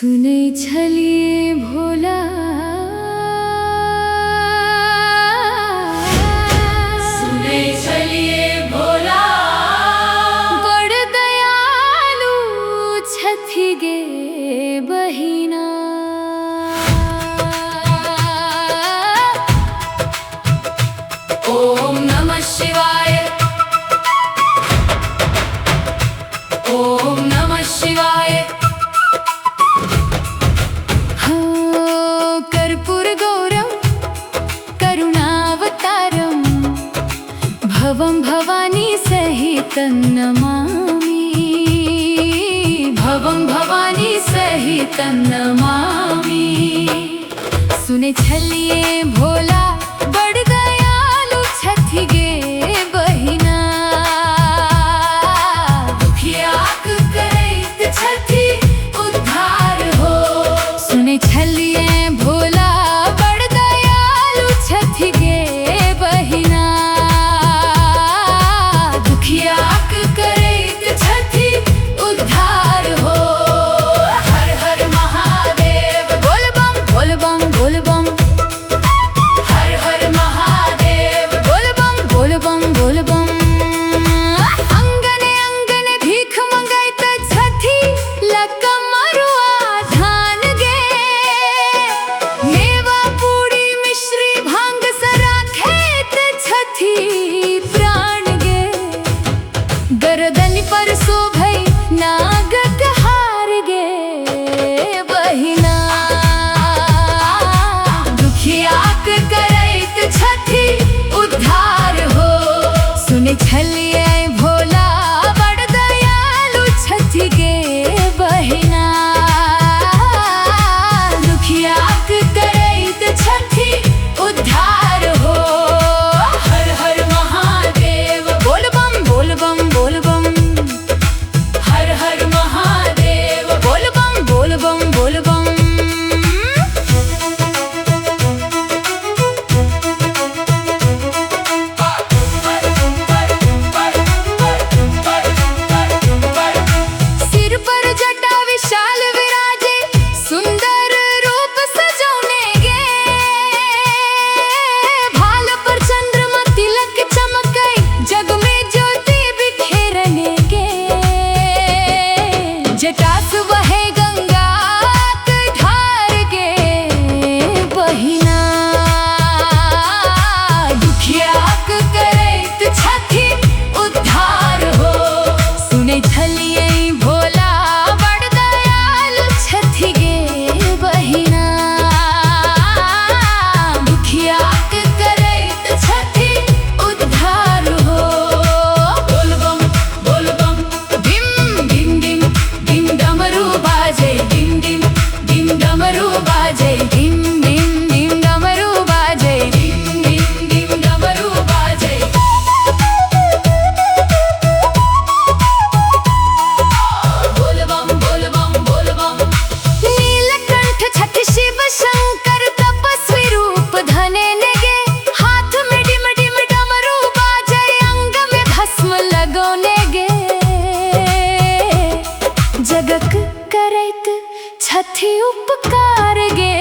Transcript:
सुने छलिए भोला सुने छलिए भोला बड़ दयालु छथि गे बहिना। ओम नमः शिवाय ओम नमः शिवाय। कर्पूरगौरं करुणावतारं भवं भवानी सहितं नमामि, भवं भवानी सहितं नमामि। सुने छलिए भोला बड़ दयालु छथि गे बहिना। दुखियाक करैत छथि उद्धार हो। सुने छलिए भोला बड़ दयालु छथि गे बहिना। दुखियाक करैत छथि उद्धार हो। हर हर महादेव बोल बम बोल बम बोल बम, हर हर महादेव बोल बम बोल बम बोल बम। अंगने अंगने भीख मंगैत छथि लकमरुआ धान गे। मेवा पूरी मिश्री भांग सरा खेत छथि प्राण गे। गर्दन पर शोभै नागक हार गे बहिना। दुखियाक करैत छथि उद्धार हो। सुने छलिए भोला बड़ दयालु छथि गे बहिना। दुखियाक करैत छथि उद्धार हो। हर हर महादेव बोल बम बोल बम बोल बम, हर हर महादेव बोल बम बोल बम बोल बम। सिर पर जटा विशाल विराजे सुंदर रूप सजौने गे। भाल पर चंद्रमा तिलक चमकै जग में ज्योति बिखेरने गे। जटास बहे गंगा धार गे बहिना। दुखियाक करैत छथि उद्धार हो। सुने छलिए भोला बड़ दयालु छथि गे बहिना। दुखियाक करैत छथि उद्धार हो। बोल बम बिम डिम डिम डिम डमरू बाजे डिम डिम डिम डमरू बाजे डिम डिम डिम डमरू बाजे। डिम डिम डिम डमरू बाजे। बोल बम बोल बम बोल बम। नीलकंठ छठि शिव शंकर तपस्वी रूप धने गे। हाथ में डिम डिम डमरू बाजे अंग में भस्म लगौने गे। जगक करैत छथि उपकार गे